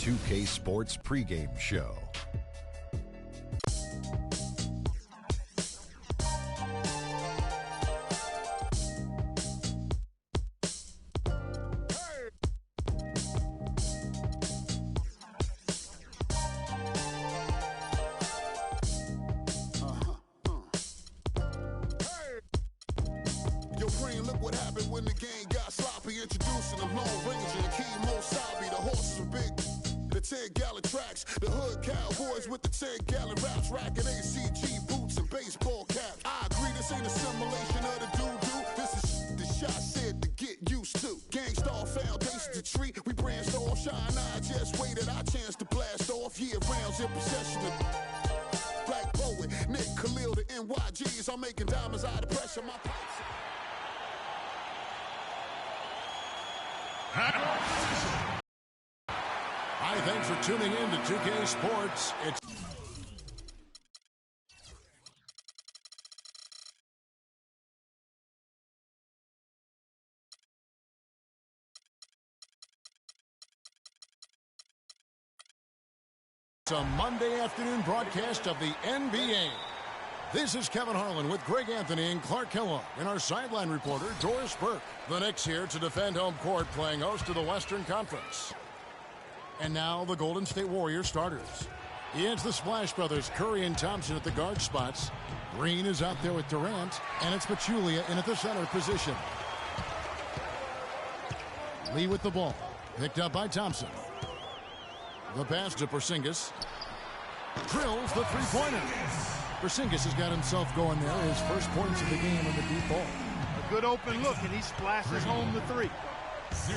2K Sports pregame show. Hi, thanks for tuning in to 2K Sports. It's a Monday afternoon broadcast of the NBA. This is Kevin Harlan with Greg Anthony and Clark Kellogg and our sideline reporter, Doris Burke. The Knicks here to defend home court, playing host to the Western Conference. And now the Golden State Warriors starters. It's the Splash Brothers, Curry and Thompson at the guard spots. Green is out there with Durant, and it's Pachulia in at the center position. Lee with the ball, picked up by Thompson. The pass to Porzingis. Drills the three-pointer. Porzingis has got himself going there. His first points of the game on the deep ball. A good open look, and he splashes home the three.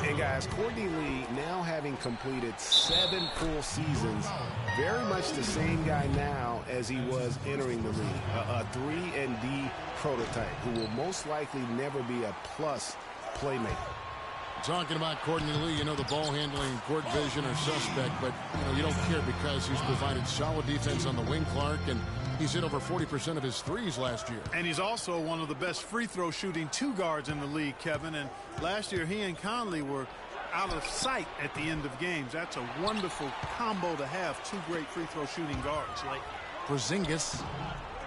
And guys, Courtney Lee now having completed 7 full seasons, very much the same guy now as he was entering the league. A 3-and-D prototype who will most likely never be a plus playmaker. Talking about Courtney Lee, you know the ball handling and court vision are suspect, but you don't care because he's provided solid defense on the wing, Clark, and he's hit over 40% of his threes last year. And he's also one of the best free throw shooting two guards in the league, Kevin. And last year he and Conley were out of sight at the end of games. That's a wonderful combo to have, two great free throw shooting guards. Like Porzingis,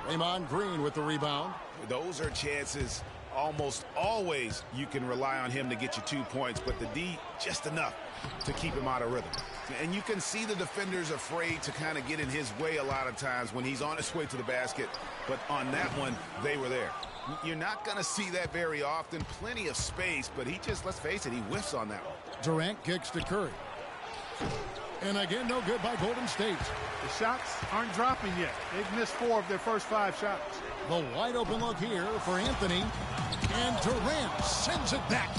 Draymond Green with the rebound. Those are chances. Almost always you can rely on him to get you 2 points, but the D just enough to keep him out of rhythm. And you can see the defenders afraid to kind of get in his way a lot of times when he's on his way to the basket. But on that one, they were there. You're not going to see that very often. Plenty of space, but he just, let's face it, he whiffs on that one. Durant kicks to Curry. And again, no good by Golden State. The shots aren't dropping yet. They've missed 4 of their first 5 shots. The wide open look here for Anthony. And Durant sends it back.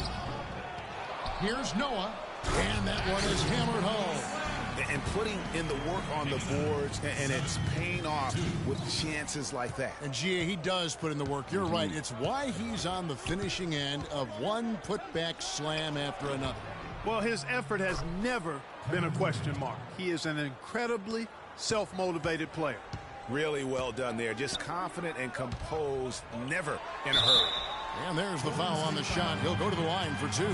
Here's Noah. And that one is hammered home. And putting in the work on the boards, and it's paying off with chances like that. And Gia, he does put in the work. You're right. It's why he's on the finishing end of one putback slam after another. Well, his effort has never been a question mark. He is an incredibly self-motivated player. Really well done there. Just confident and composed, never in a hurry. And there's the foul on the shot. He'll go to the line for 2.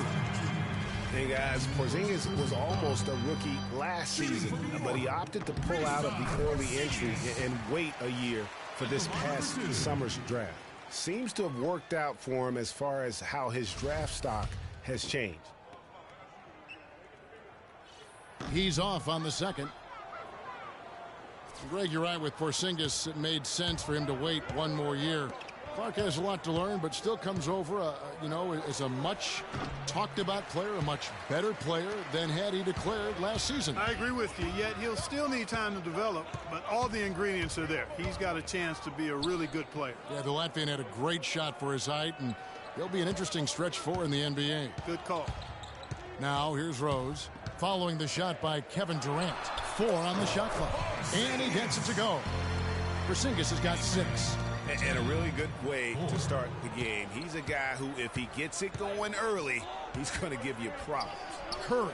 Hey, guys, Porzingis was almost a rookie last season, but he opted to pull out of the early entry and wait a year for this past summer's draft. Seems to have worked out for him as far as how his draft stock has changed. He's off on the second. Greg, you're right with Porzingis. It made sense for him to wait one more year. Clark has a lot to learn, but still comes over, as a much talked about player, a much better player than had he declared last season. I agree with you, yet he'll still need time to develop, but all the ingredients are there. He's got a chance to be a really good player. Yeah, the Latvian had a great shot for his height, and he'll be an interesting stretch 4 in the NBA. Good call. Now here's Rose, following the shot by Kevin Durant. 4 on the shot clock, and he gets it to go. Porzingis has got 6. And a really good way to start the game. He's a guy who, if he gets it going early, he's going to give you problems. Curry.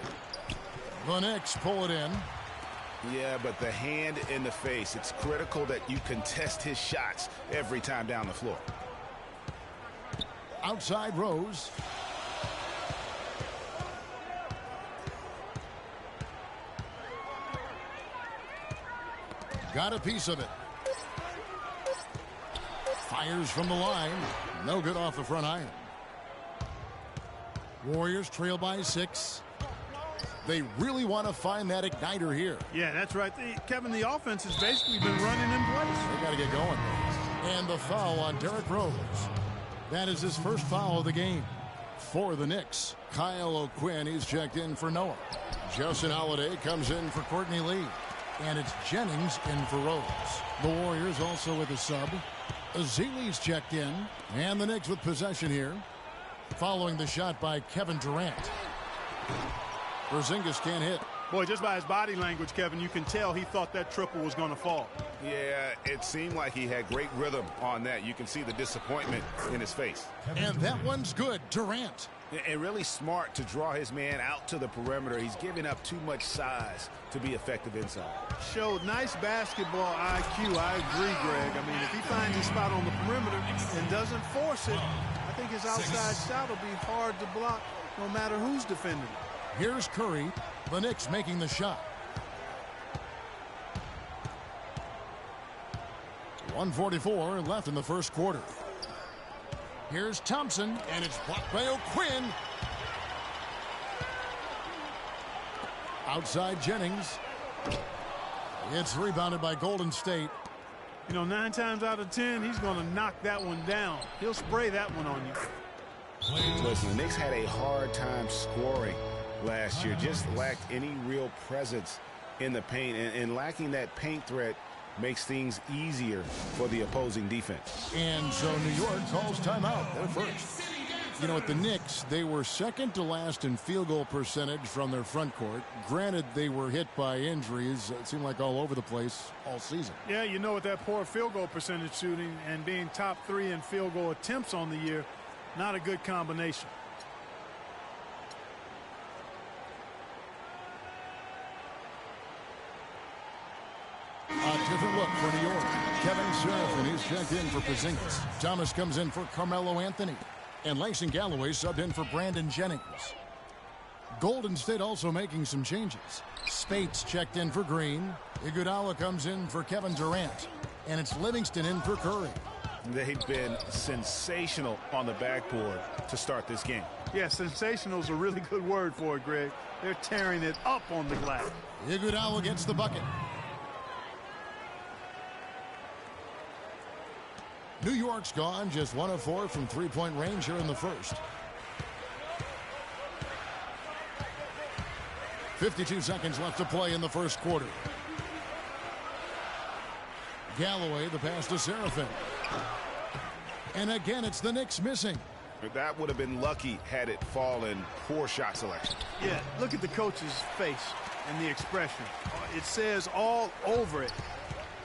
The Knicks pull it in. Yeah, but the hand in the face, it's critical that you contest his shots every time down the floor. Outside Rose. Got a piece of it. Fires from the line. No good off the front iron. Warriors trail by 6. They really want to find that igniter here. Yeah, that's right. Kevin, the offense has basically been running in place. They got to get going. And the foul on Derrick Rose. That is his first foul of the game. For the Knicks, Kyle O'Quinn, he's checked in for Noah. Justin Holiday comes in for Courtney Lee. And it's Jennings in for Rose. The Warriors also with a sub. Azili's checked in. And the Knicks with possession here. Following the shot by Kevin Durant. Porzingis can't hit. Boy, just by his body language, Kevin, you can tell he thought that triple was going to fall. Yeah, it seemed like he had great rhythm on that. You can see the disappointment in his face. And that one's good. Durant. And really smart to draw his man out to the perimeter. He's giving up too much size to be effective inside. Showed nice basketball IQ. I agree, Greg. I mean, if he finds his spot on the perimeter and doesn't force it, I think his outside shot will be hard to block no matter who's defending it. Here's Curry. The Knicks making the shot. 1:44 left in the first quarter. Here's Thompson, and it's blocked by O'Quinn. Outside Jennings. It's rebounded by Golden State. You know, 9 times out of 10, he's going to knock that one down. He'll spray that one on you. Listen, the Knicks had a hard time scoring last year. Just lacked any real presence in the paint. And lacking that paint threat makes things easier for the opposing defense. And so New York calls timeout. They're first. You know, at the Knicks, they were second to last in field goal percentage from their front court. Granted, they were hit by injuries. It seemed like all over the place all season. Yeah, you know, with that poor field goal percentage shooting and being top 3 in field goal attempts on the year, not a good combination. A different look for New York. Kevin Serafin, he's checked in for Porzingis. Thomas comes in for Carmelo Anthony. And Langston Galloway subbed in for Brandon Jennings. Golden State also making some changes. Spates checked in for Green. Iguodala comes in for Kevin Durant. And it's Livingston in for Curry. They've been sensational on the backboard to start this game. Yeah, sensational is a really good word for it, Greg. They're tearing it up on the glass. Iguodala gets the bucket. New York's gone just 1 of 4 from three-point range here in the first. 52 seconds left to play in the first quarter. Galloway, the pass to Serafin. And again, it's the Knicks missing. That would have been lucky had it fallen. Poor shot selection. Yeah, look at the coach's face and the expression. It says all over it.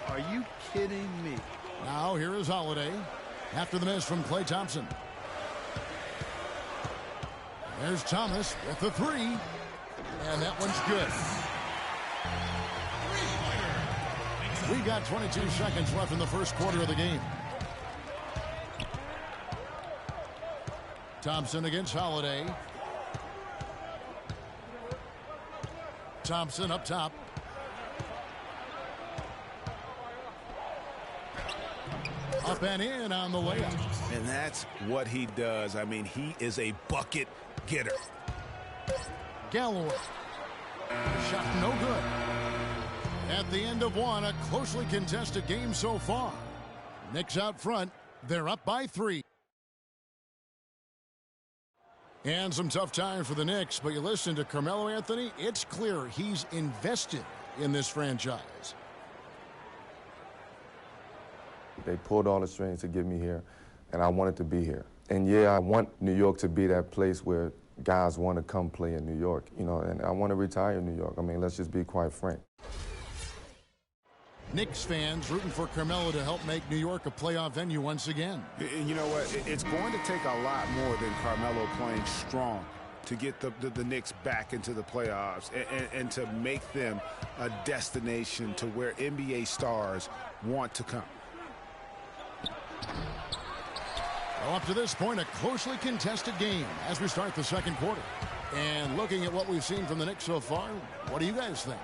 Are you kidding me? Now here is Holiday after the miss from Klay Thompson. There's Thomas with the 3. And that one's good. We got 22 seconds left in the first quarter of the game. Thompson against Holiday. Thompson up top. Up and in on the layup. And that's what he does. I mean, he is a bucket getter. Galloway. Shot no good. At the end of one, a closely contested game so far. Knicks out front. They're up by 3. And some tough times for the Knicks, but you listen to Carmelo Anthony, it's clear he's invested in this franchise. They pulled all the strings to get me here, and I wanted to be here. And yeah, I want New York to be that place where guys want to come play in New York, you know, and I want to retire in New York. I mean, let's just be quite frank. Knicks fans rooting for Carmelo to help make New York a playoff venue once again. And you know what? It's going to take a lot more than Carmelo playing strong to get the Knicks back into the playoffs and to make them a destination to where NBA stars want to come. Well, up to this point, a closely contested game as we start the second quarter. And looking at what we've seen from the Knicks so far, what do you guys think?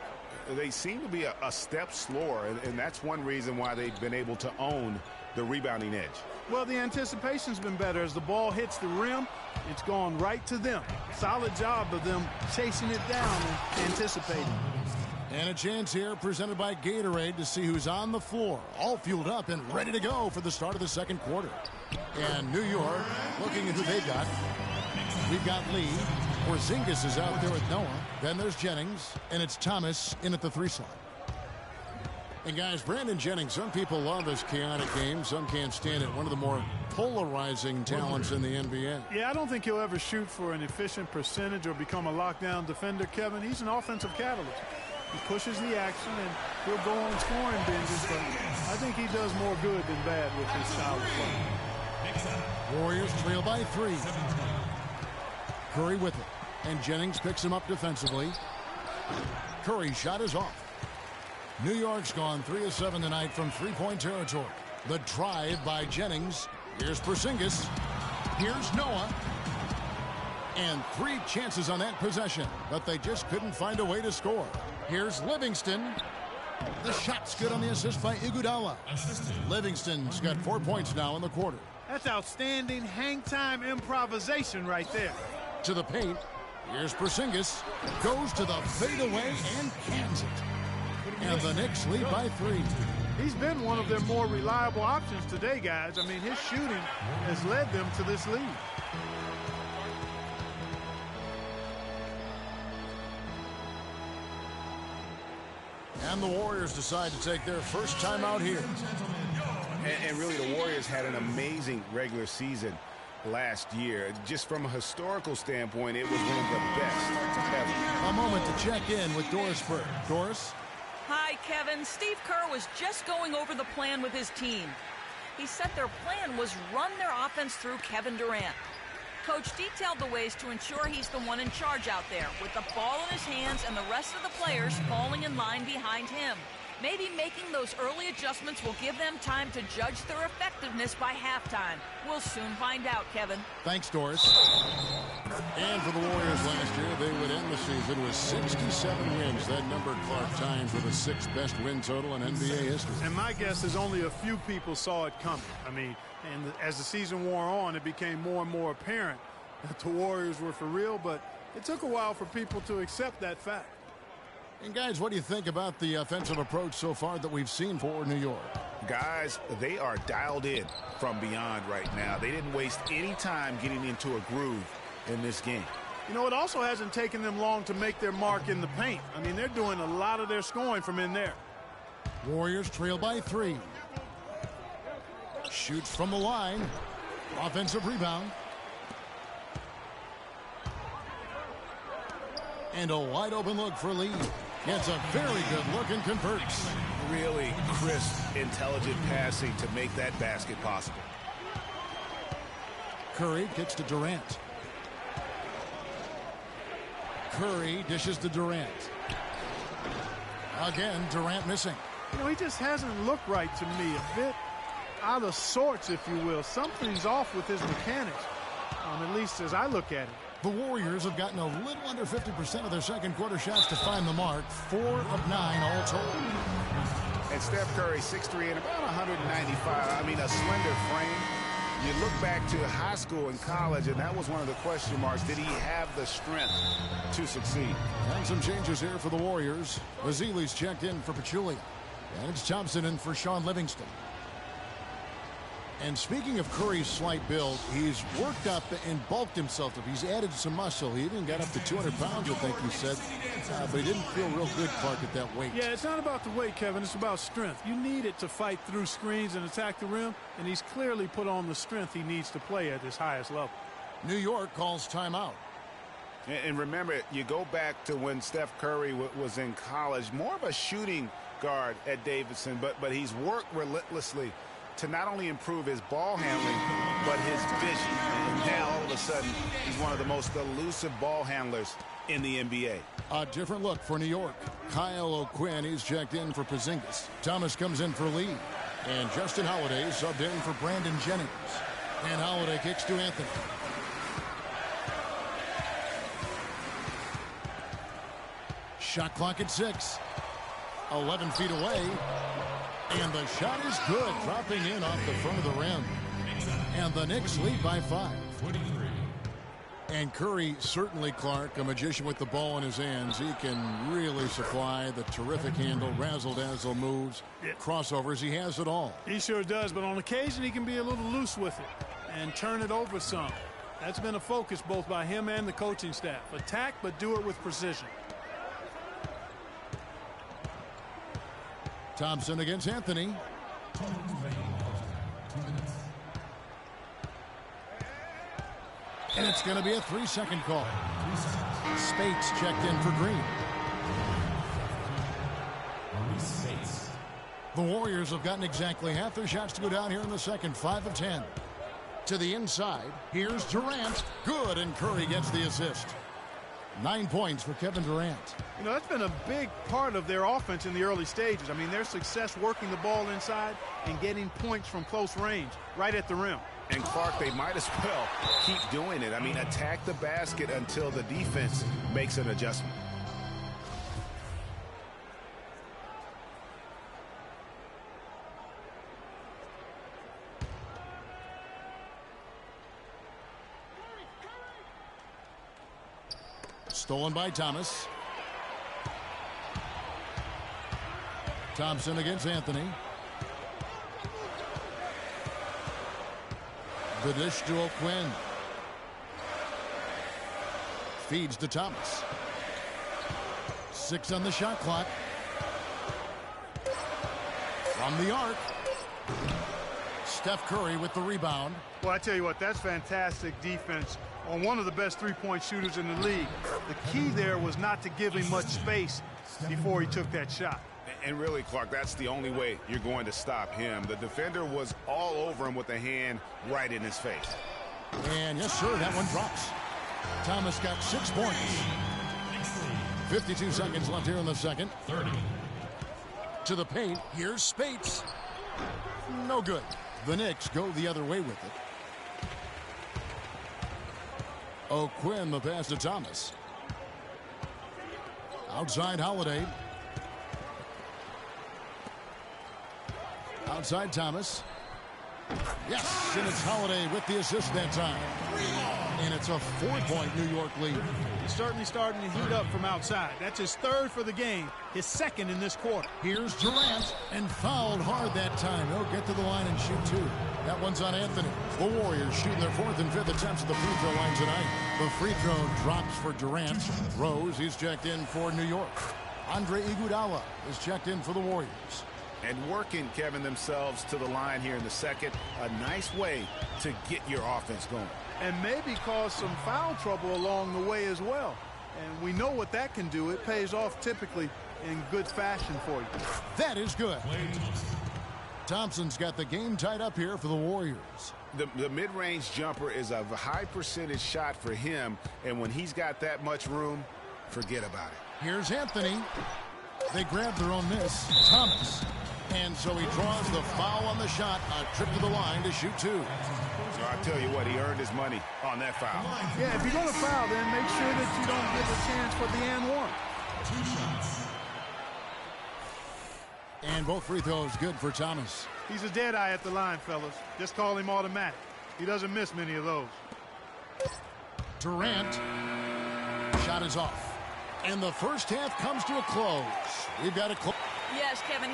they seem to be a step slower, and that's one reason why they've been able to own the rebounding edge. Well, the anticipation's been better. As the ball hits the rim, it's gone right to them. Solid job of them chasing it down and anticipating. And a chance here presented by Gatorade to see who's on the floor, all fueled up and ready to go for the start of the second quarter. And New York, looking at who they've got. We've got Lee. Porzingis is out there with Noah. Then there's Jennings, and it's Thomas in at the 3 slot. And guys, Brandon Jennings, some people love his chaotic game. Some can't stand it. One of the more polarizing talents in the NBA. Yeah, I don't think he'll ever shoot for an efficient percentage or become a lockdown defender, Kevin. He's an offensive catalyst. He pushes the action, and he'll go on scoring binges, but I think he does more good than bad with his style of play. Warriors trail by 3. Curry with it, and Jennings picks him up defensively. Curry's shot is off. New York's gone 3 of 7 tonight from three-point territory. The drive by Jennings. Here's Porzingis. Here's Noah. And 3 chances on that possession, but they just couldn't find a way to score. Here's Livingston. The shot's good on the assist by Iguodala. Livingston's got 4 points now in the quarter. That's outstanding hang-time improvisation right there. To the paint. Here's Porzingis. Goes to the fadeaway and cans it. And the Knicks lead by 3. He's been one of their more reliable options today, guys. I mean, his shooting has led them to this lead. And the Warriors decide to take their first time out here. And really, the Warriors had an amazing regular season last year. Just from a historical standpoint, it was one of the best ever. A moment to check in with Doris Burke. Doris? Hi, Kevin. Steve Kerr was just going over the plan with his team. He said their plan was run their offense through Kevin Durant. Coach detailed the ways to ensure he's the one in charge out there, with the ball in his hands and the rest of the players falling in line behind him. Maybe making those early adjustments will give them time to judge their effectiveness by halftime. We'll soon find out, Kevin. Thanks, Doris. And for the Warriors last year, they would end the season with 67 wins. That number Clark times with the 6th best win total in NBA history. And my guess is only a few people saw it coming. I mean, and as the season wore on, it became more and more apparent that the Warriors were for real, but it took a while for people to accept that fact. And guys, what do you think about the offensive approach so far that we've seen for New York? Guys, they are dialed in from beyond right now. They didn't waste any time getting into a groove in this game. You know, it also hasn't taken them long to make their mark in the paint. I mean, they're doing a lot of their scoring from in there. Warriors trail by 3. Shoots from the line. Offensive rebound. And a wide open look for Lee. Gets a very good look and converts. Really crisp, intelligent passing to make that basket possible. Curry kicks to Durant. Curry dishes to Durant. Again, Durant missing. You know, he just hasn't looked right to me. A bit out of sorts, if you will. Something's off with his mechanics, at least as I look at it. The Warriors have gotten a little under 50% of their second quarter shots to find the mark. 4 of 9 all told. And Steph Curry, 6'3" and about 195. I mean, a slender frame. You look back to high school and college, and that was one of the question marks. Did he have the strength to succeed? And some changes here for the Warriors. Vasili's checked in for Pachulia. And it's Thompson in for Sean Livingston. And speaking of Curry's slight build, he's worked up and bulked himself up. He's added some muscle. He even got up to 200 pounds, I think he said. But he didn't feel real good, Clark, at that weight. Yeah, it's not about the weight, Kevin. It's about strength. You need it to fight through screens and attack the rim, and he's clearly put on the strength he needs to play at his highest level. New York calls timeout. And remember, you go back to when Steph Curry was in college, more of a shooting guard at Davidson, but he's worked relentlessly to not only improve his ball handling, but his vision. And now, all of a sudden, he's one of the most elusive ball handlers in the NBA. A different look for New York. Kyle O'Quinn, he's checked in for Porzingis. Thomas comes in for Lee. And Justin Holiday subbed in for Brandon Jennings. And Holiday kicks to Anthony. Shot clock at 6. 11 feet away. And the shot is good, dropping in off the front of the rim. And the Knicks lead by 5. And Curry, certainly, Clark, a magician with the ball in his hands. He can really supply the terrific handle, razzle-dazzle moves, crossovers. He has it all. He sure does, but on occasion he can be a little loose with it and turn it over some. That's been a focus both by him and the coaching staff. Attack, but do it with precision. Thompson against Anthony. And it's going to be a 3-second call. Spates checked in for Green. The Warriors have gotten exactly half their shots to go down here in the second. 5 of 10. To the inside. Here's Durant. Good, and Curry gets the assist. 9 points for Kevin Durant. You know, that's been a big part of their offense in the early stages. I mean, their success working the ball inside and getting points from close range right at the rim. And Clark, they might as well keep doing it. I mean, attack the basket until the defense makes an adjustment. Stolen by Thomas. Thompson against Anthony. The dish to O'Quinn. Feeds to Thomas. 6 on the shot clock. From the arc. Steph Curry with the rebound. Well, I tell you what, that's fantastic defense on one of the best three-point shooters in the league. The key there was not to give him much space before he took that shot. And really, Clark, that's the only way you're going to stop him. The defender was all over him with a hand right in his face. And yes, sir, that one drops. Thomas got 6 points. 52 seconds left here in the second. 30. To the paint. Here's Spates. No good. The Knicks go the other way with it. O'Quinn, the pass to Thomas. Outside Holiday. Outside Thomas. Yes, and it's Holiday with the assist that time. And it's a 4-point New York lead. He's certainly starting to heat up from outside. That's his 3rd for the game, his 2nd in this quarter. Here's Durant, and fouled hard that time. He'll get to the line and shoot 2. That one's on Anthony. The Warriors shooting their 4th and 5th attempts at the free throw line tonight. The free throw drops for Durant. Rose, he's checked in for New York. Andre Iguodala is checked in for the Warriors. And working, Kevin, themselves to the line here in the second. A nice way to get your offense going. And maybe cause some foul trouble along the way as well. And we know what that can do. It pays off typically in good fashion for you. That is good. Thompson's got the game tied up here for the Warriors. The mid-range jumper is a high percentage shot for him. And when he's got that much room, forget about it. Here's Anthony. They grab their own miss. Thomas. And so he draws the foul on the shot. A trip to the line to shoot 2. So I tell you what, he earned his money on that foul. Yeah, if you're going to foul, then make sure that you don't give a chance for the and 1. 2 shots. And both free throws good for Thomas. He's a dead eye at the line, fellas. Just call him automatic. He doesn't miss many of those. Durant. Shot is off. And the first half comes to a close. We've got a close. Yes, Kevin.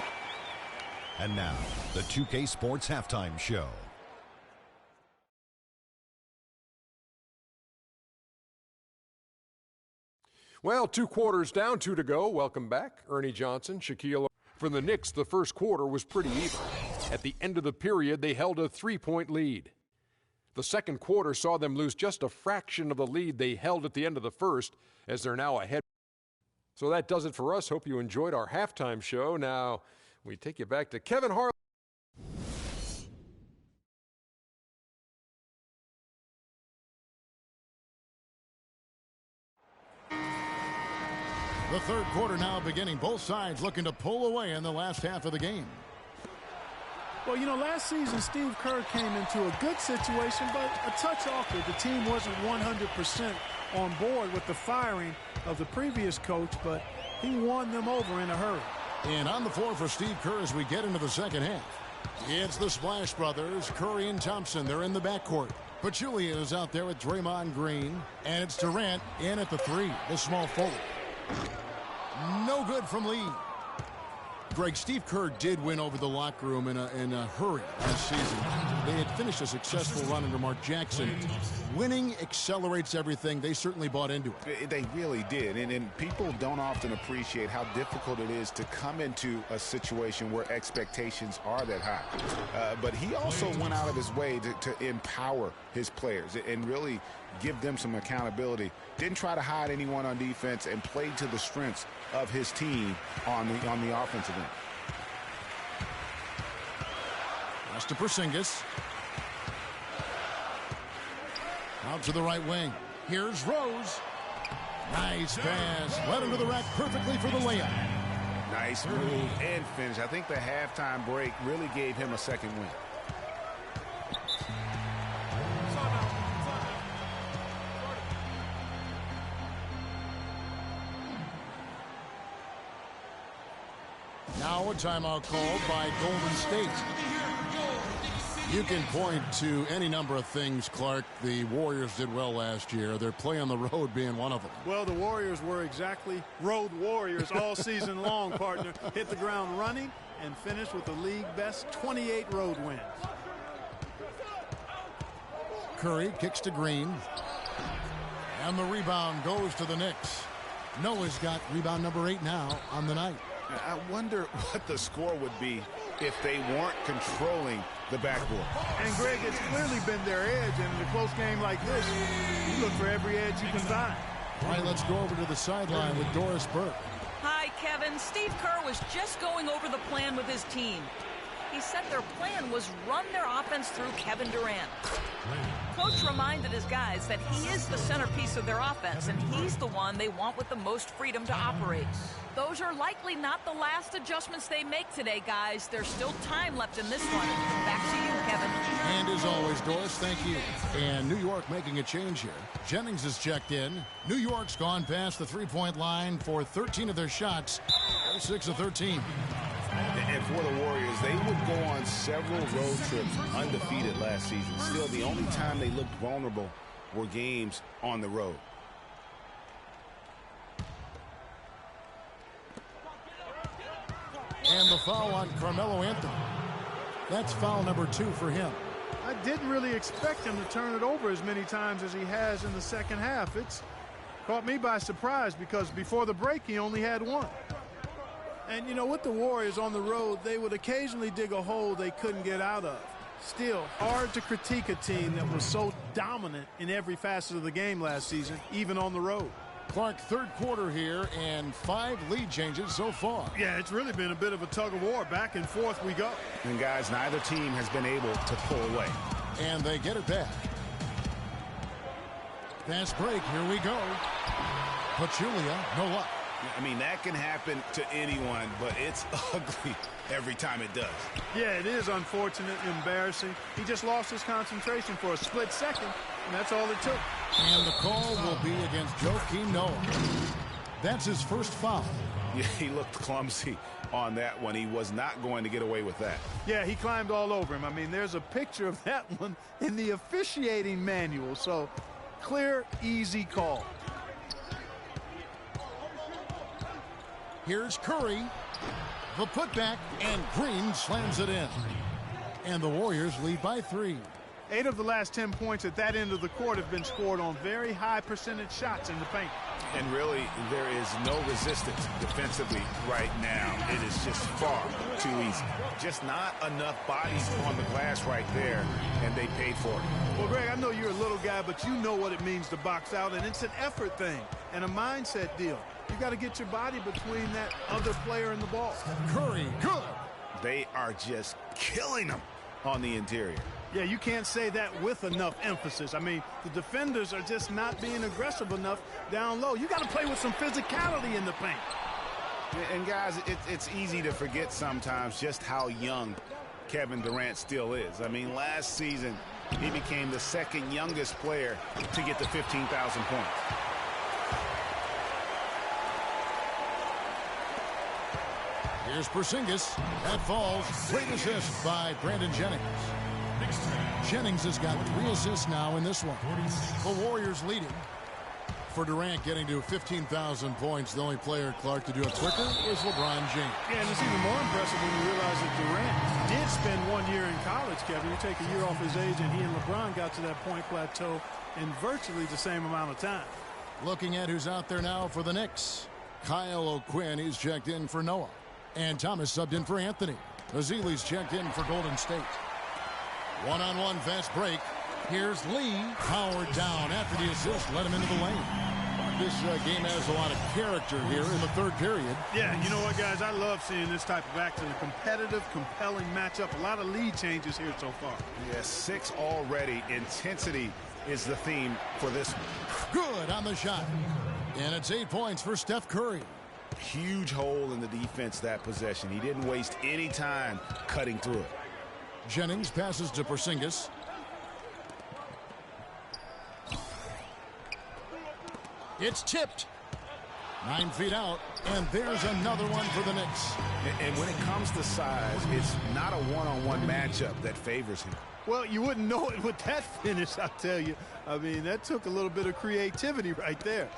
And now, the 2K Sports Halftime Show. Well, 2 quarters down, 2 to go. Welcome back. Ernie Johnson, Shaquille. For the Knicks, the first quarter was pretty even. At the end of the period, they held a 3-point lead. The second quarter saw them lose just a fraction of the lead they held at the end of the first, as they're now ahead. So that does it for us. Hope you enjoyed our halftime show. Now, we take you back to Kevin Harlan. The third quarter now beginning. Both sides looking to pull away in the last half of the game. Well, you know, last season Steve Kerr came into a good situation, but a touch awkward. The team wasn't 100% on board with the firing of the previous coach, but he won them over in a hurry. And on the floor for Steve Kerr as we get into the second half. It's the Splash Brothers, Curry and Thompson. They're in the backcourt. Pachulia is out there with Draymond Green. And it's Durant in at the three. The small forward. No good from Lee. Greg, Steve Kerr did win over the locker room in a hurry last season. They had finished a successful run under Mark Jackson. Winning accelerates everything. They certainly bought into it. They really did. And people don't often appreciate how difficult it is to come into a situation where expectations are that high. But he also went out of his way to empower his players and really give them some accountability. Didn't try to hide anyone on defense and played to the strengths of his team on the offensive end. Pass to Porzingis. Out to the right wing. Here's Rose. Nice pass. Led him to the rack perfectly for the layup. Nice move and finish. I think the halftime break really gave him a second win. Now a timeout called by Golden State. You can point to any number of things, Clark. The Warriors did well last year. Their play on the road being one of them. Well, the Warriors were exactly road warriors all season long, partner. Hit the ground running and finished with the league best 28 road wins. Curry kicks to Green. And the rebound goes to the Knicks. Noah's got rebound number 8 now on the night. I wonder what the score would be if they weren't controlling the backboard. And, Greg, it's clearly been their edge, and in a close game like this, you look for every edge you can find. All right, let's go over to the sideline with Doris Burke. Hi, Kevin. Steve Kerr was just going over the plan with his team. He said their plan was run their offense through Kevin Durant. Coach reminded his guys that he is the centerpiece of their offense, and he's the one they want with the most freedom to operate. Those are likely not the last adjustments they make today, guys. There's still time left in this one. Back to you, Kevin. And as always, Doris, thank you. And New York making a change here. Jennings is checked in. New York's gone past the three-point line for 13 of their shots. 6 of 13. And for the Warriors, they would go on several road trips undefeated last season. Still, the only time they looked vulnerable were games on the road. And the foul on Carmelo Anthony. That's foul number 2 for him. I didn't really expect him to turn it over as many times as he has in the second half. It's caught me by surprise because before the break, he only had 1. And, you know, with the Warriors on the road, they would occasionally dig a hole they couldn't get out of. Still, hard to critique a team that was so dominant in every facet of the game last season, even on the road. Clark, third quarter here, and 5 lead changes so far. Yeah, it's really been a bit of a tug of war. Back and forth we go. And, guys, neither team has been able to pull away. And they get it back. Fast break, here we go. Pachulia, no luck. I mean, that can happen to anyone, but it's ugly every time it does. Yeah, it is unfortunate and embarrassing. He just lost his concentration for a split second, and that's all it took. And the call will be against Joakim Noah. That's his first foul. Yeah, he looked clumsy on that one. He was not going to get away with that. Yeah, he climbed all over him. I mean, there's a picture of that one in the officiating manual, so clear, easy call. Here's Curry. The putback, and Green slams it in. And the Warriors lead by 3. 8 of the last 10 points at that end of the court have been scored on very high percentage shots in the paint. And really, there is no resistance defensively right now. It is just far too easy. Just not enough bodies on the glass right there, and they paid for it. Well, Greg, I know you're a little guy, but you know what it means to box out, and it's an effort thing and a mindset deal. You got to get your body between that other player and the ball. Curry, good. They are just killing them on the interior. Yeah, you can't say that with enough emphasis. I mean, the defenders are just not being aggressive enough down low. You got to play with some physicality in the paint. And, guys, it's easy to forget sometimes just how young Kevin Durant still is. I mean, last season, he became the second youngest player to get to 15,000 points. Here's Porzingis. That falls. Great assist by Brandon Jennings. Jennings has got 3 assists now in this one. The Warriors leading. For Durant getting to 15,000 points, the only player, Clark, to do it quicker is LeBron James. Yeah, and it's even more impressive when you realize that Durant did spend 1 year in college, Kevin. You take a year off his age, and he and LeBron got to that point plateau in virtually the same amount of time. Looking at who's out there now for the Knicks. Kyle O'Quinn, he's checked in for Noah. And Thomas subbed in for Anthony. Ezeli's checked in for Golden State. One-on-one fast break. Here's Lee. Powered down after the assist. Let him into the lane. This game has a lot of character here in the third period. Yeah, you know what, guys? I love seeing this type of action. A competitive, compelling matchup. A lot of lead changes here so far. Yeah, 6 already. Intensity is the theme for this one. Good on the shot. And it's 8 points for Steph Curry. Huge hole in the defense that possession. He didn't waste any time cutting through it. Jennings passes to Porzingis. It's tipped. 9 feet out, and there's another one for the Knicks. And when it comes to size, it's not a one-on-one matchup that favors him. Well, you wouldn't know it with that finish, I'll tell you. I mean, that took a little bit of creativity right there.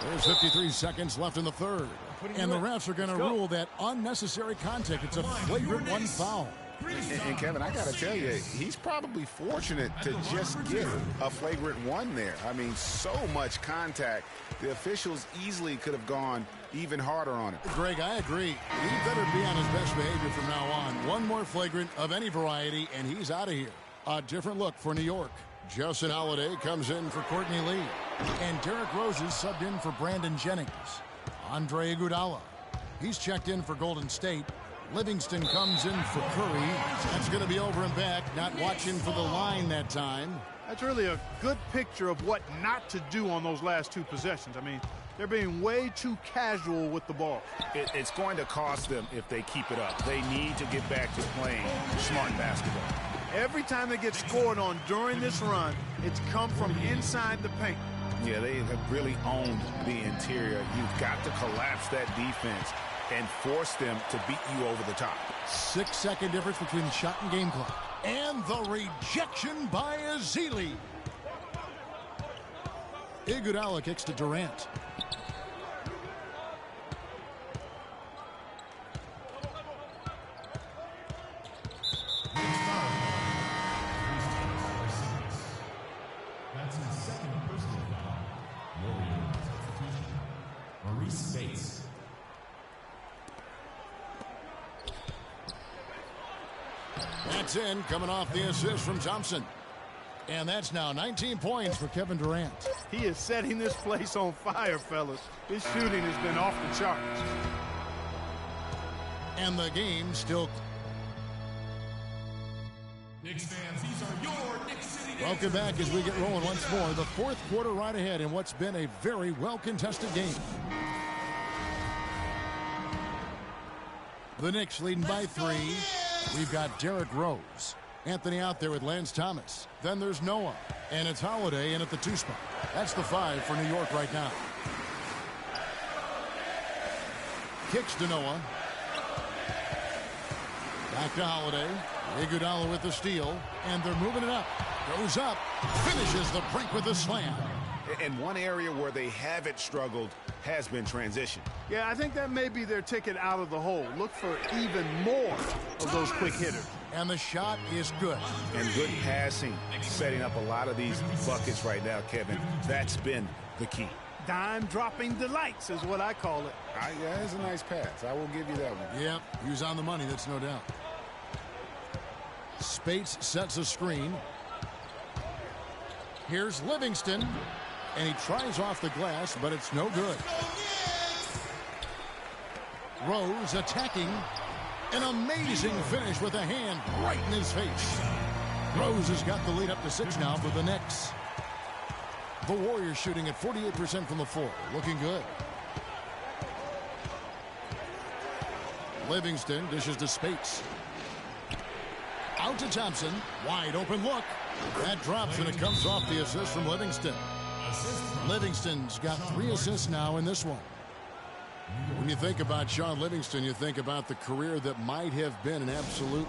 There's 53 seconds left in the third. And the refs are going to rule that unnecessary contact. It's a flagrant 1 foul. And Kevin, I got to tell you, he's probably fortunate to just get a flagrant 1 there. I mean, so much contact. The officials easily could have gone even harder on him. Greg, I agree. He better be on his best behavior from now on. 1 more flagrant of any variety, and he's out of here. A different look for New York. Justin Holiday comes in for Courtney Lee. And Derrick Rose is subbed in for Brandon Jennings. Andre Iguodala. He's checked in for Golden State. Livingston comes in for Curry. That's going to be over and back. Not watching for the line that time. That's really a good picture of what not to do on those last 2 possessions. I mean, they're being way too casual with the ball. It's going to cost them if they keep it up. They need to get back to playing smart basketball. Every time they get scored on during this run, it's come from inside the paint. Yeah, they have really owned the interior. You've got to collapse that defense and force them to beat you over the top. 6-second difference between the shot and game clock. And the rejection by Ezeli. Iguodala kicks to Durant. That's his second personal foul. Warrior substitution. Maurice Bates. That's in, coming off the assist from Thompson. And that's now 19 points for Kevin Durant. He is setting this place on fire, fellas. His shooting has been off the charts. And the game still... Knicks fans, these are your Knicks City days. Welcome back as we get rolling once more. The fourth quarter right ahead in what's been a very well-contested game. The Knicks leading by 3. We've got Derrick Rose. Anthony out there with Lance Thomas. Then there's Noah. And it's Holiday in at the 2 spot. That's the 5 for New York right now. Kicks to Noah. Back to Holiday. Iguodala with the steal. And they're moving it up. Goes up. Finishes the break with a slam. And one area where they haven't struggled has been transition. Yeah, I think that may be their ticket out of the hole. Look for even more of those quick hitters. And the shot is good. And good passing, setting up a lot of these buckets right now, Kevin. That's been the key. Dime-dropping delights is what I call it. Yeah, it's a nice pass. I will give you that one. Yep, he was on the money, that's no doubt. Spates sets a screen. Here's Livingston. And he tries off the glass, but it's no good. Rose attacking. An amazing finish with a hand right in his face. Rose has got the lead up to 6 now for the Knicks. The Warriors shooting at 48% from the floor. Looking good. Livingston dishes to Spates. Out to Thompson. Wide open look. That drops and it comes off the assist from Livingston. Assist from Livingston's got 3 assists now in this one. When you think about Sean Livingston, you think about the career that might have been an absolute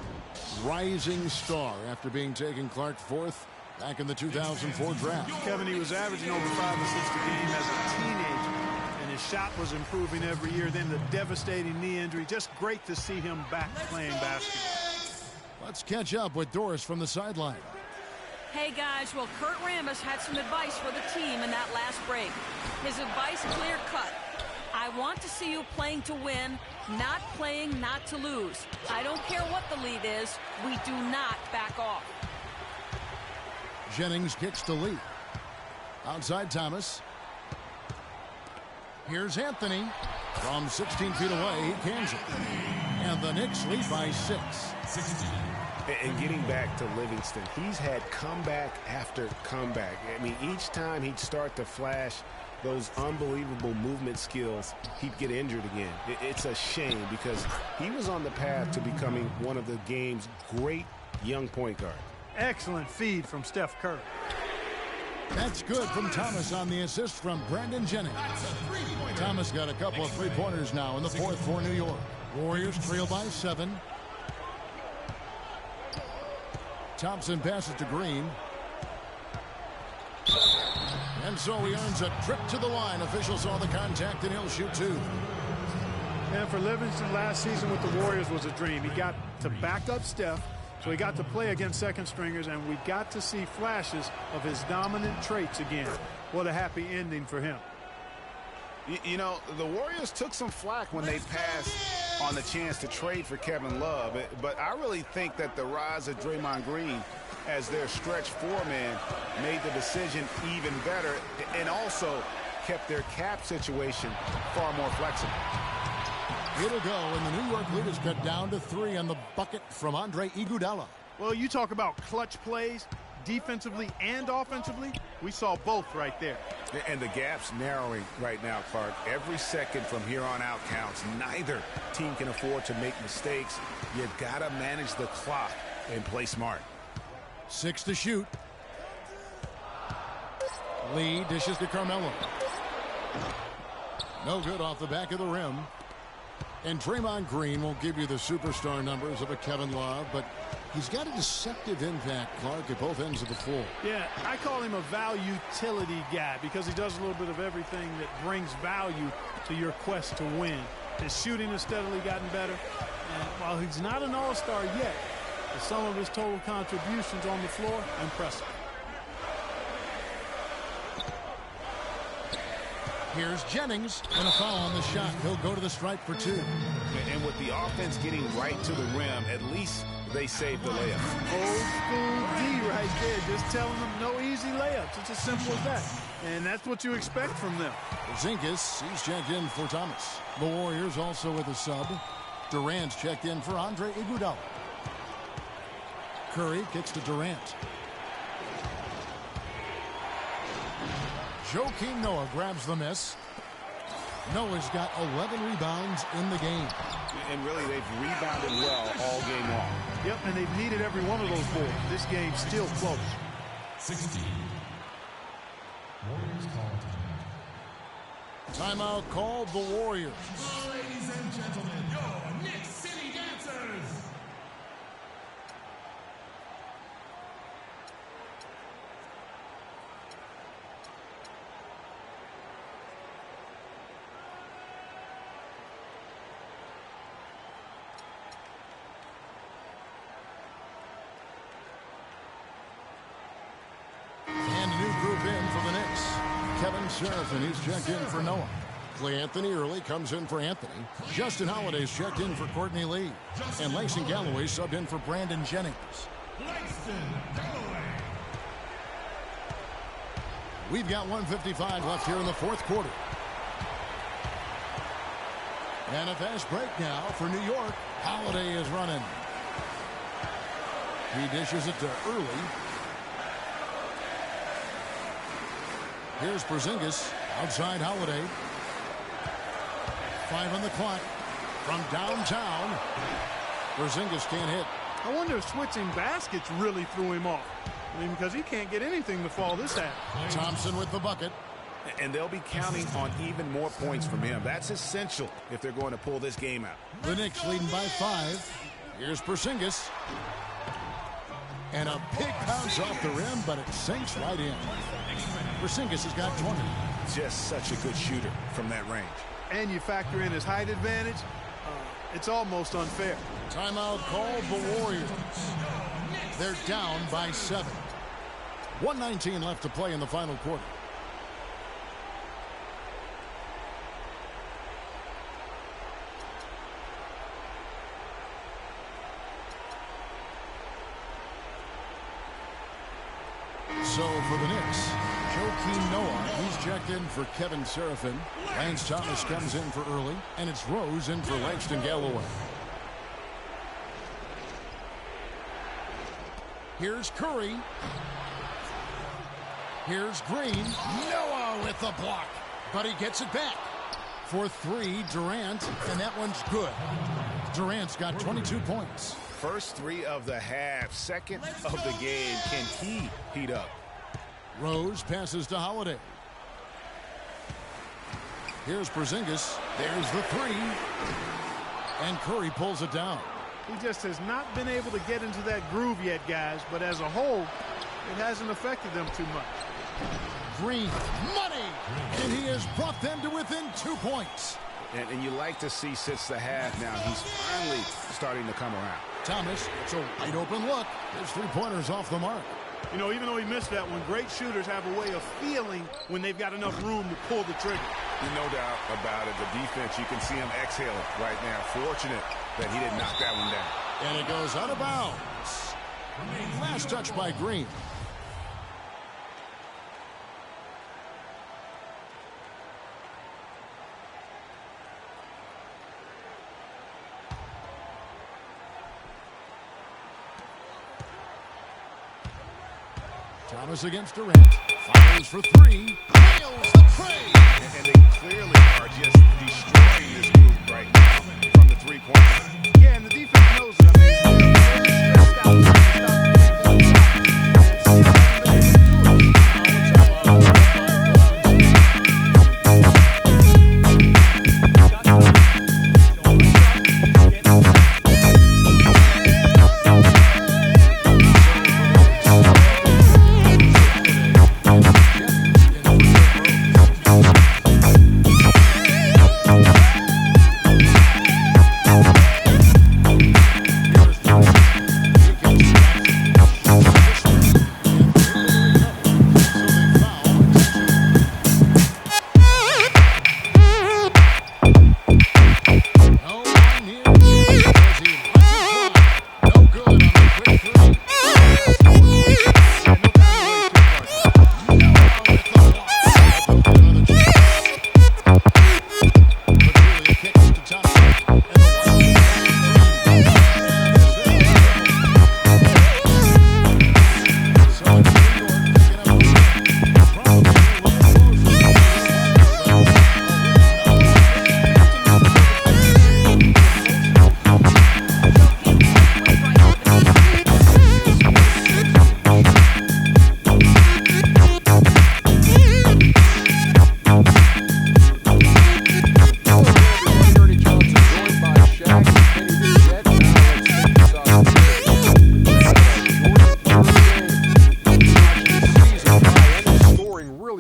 rising star after being taken Clark 4th back in the 2004 draft. Kevin, he was averaging over 5 assists a game as a teenager, and his shot was improving every year. Then the devastating knee injury. Just great to see him back playing basketball. Let's catch up with Doris from the sideline. Hey guys, well, Kurt Rambis had some advice for the team in that last break. His advice clear cut. I want to see you playing to win, not playing not to lose. I don't care what the lead is. We do not back off. Jennings kicks to Lee. Outside Thomas. Here's Anthony. From 16 feet away, he cans it. And the Knicks lead by 6. 16. And getting back to Livingston, he's had comeback after comeback. I mean, each time he'd start to flash those unbelievable movement skills, he'd get injured again. It's a shame because he was on the path to becoming one of the game's great young point guards. Excellent feed from Steph Curry. That's good from Thomas on the assist from Brandon Jennings. Thomas got a couple of three-pointers now in the 4th for New York. Warriors trail by 7. Thompson passes to Green. And so he earns a trip to the line. Officials saw the contact and he'll shoot 2. And for Livingston, last season with the Warriors was a dream. He got to back up Steph, so he got to play against second stringers, and we got to see flashes of his dominant traits again. What a happy ending for him. You know, the Warriors took some flack when they passed on the chance to trade for Kevin Love, but I really think that the rise of Draymond Green as their stretch 4-man made the decision even better and also kept their cap situation far more flexible. It'll go, and the New York lead is cut down to 3 on the bucket from Andre Iguodala. Well, you talk about clutch plays, defensively and offensively. We saw both right there. And the gap's narrowing right now, Clark. Every second from here on out counts. Neither team can afford to make mistakes. You gotta manage the clock and play smart. 6 to shoot. Lee dishes to Carmelo. No good off the back of the rim. And Draymond Green won't give you the superstar numbers of a Kevin Love, but he's got a deceptive impact, Clark, at both ends of the floor. Yeah, I call him a value-utility guy because he does a little bit of everything that brings value to your quest to win. His shooting has steadily gotten better. And while he's not an all-star yet, the sum of his total contributions on the floor, impressive. Here's Jennings, and a foul on the shot. He'll go to the stripe for 2. And with the offense getting right to the rim, at least they saved the layup. Old school D right there, just telling them no easy layups. It's as simple as that. And that's what you expect from them. Zinkas, he's checked in for Thomas. The Warriors also with a sub. Durant's checked in for Andre Iguodala. Curry kicks to Durant. Joakim Noah grabs the miss. Noah's got 11 rebounds in the game. And really, they've rebounded well all game long. Yep, and they've needed every one of those boards. This game's still close. 16. Warriors called timeout. Timeout called the Warriors. Ladies and gentlemen, your Knicks City Dancers. And a new group in for the Knicks. Kevin Seraphin, he's checked in for Noah. Clay Anthony early comes in for Anthony. Justin Holiday's checked in for Courtney Lee. And Langston Galloway subbed in for Brandon Jennings. Langston Galloway. We've got 1:55 left here in the 4th quarter. And a fast break now for New York. Holiday is running. He dishes it to Early. Here's Porzingis outside Holiday. 5 on the clock from downtown. Porzingis can't hit. I wonder if switching baskets really threw him off. I mean, because he can't get anything to fall this half. Thompson with the bucket. And they'll be counting on even more points from him. That's essential if they're going to pull this game out. The Knicks leading by 5. Here's Porzingis. And a big bounce off the rim, but it sinks right in. Porzingis has got 20. Just such a good shooter from that range. And you factor in his height advantage, it's almost unfair. Timeout called the Warriors. They're down by 7. 1:19 left to play in the final quarter. So for the Knicks, Joakim Noah, he's checked in for Kevin Seraphin. Lance Thomas comes in for Early, and it's Rose in for Langston Galloway. Here's Curry. Here's Green. Noah with the block, but he gets it back. For 3, Durant, and that one's good. Durant's got 22 points. First 3 of the half, second of the game. Can he heat up? Rose passes to Holiday. Here's Porzingis. There's the 3. And Curry pulls it down. He just has not been able to get into that groove yet, guys. But as a whole, it hasn't affected them too much. Green, money! And he has brought them to within 2 points. And you like to see since the half now, he's finally starting to come around. Thomas, it's a wide open look. His 3-pointers off the mark. You know, even though he missed that one, great shooters have a way of feeling when they've got enough room to pull the trigger. No doubt about it. The defense, you can see him exhaling right now. Fortunate that he didn't knock that one down. And it goes out of bounds. Last touch by Green. Thomas against Durant. Fires for 3. Nails the trade. And they clearly are just destroying this group right now from the 3-point line. Yeah, and the defense knows it.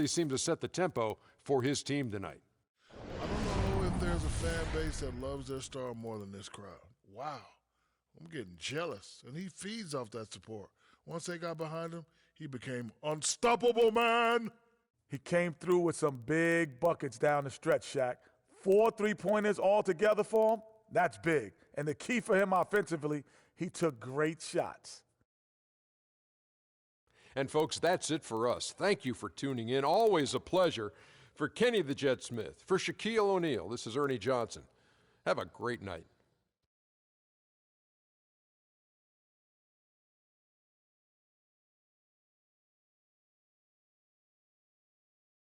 Seemed to set the tempo for his team tonight. I don't know if there's a fan base that loves their star more than this crowd. Wow. I'm getting jealous, and he feeds off that support. Once they got behind him, he became unstoppable, man. He came through with some big buckets down the stretch, Shaq. 4 3-pointers all together for him, that's big. And the key for him offensively, he took great shots. And folks, that's it for us. Thank you for tuning in. Always a pleasure. For Kenny the Jet Smith, for Shaquille O'Neal, this is Ernie Johnson. Have a great night.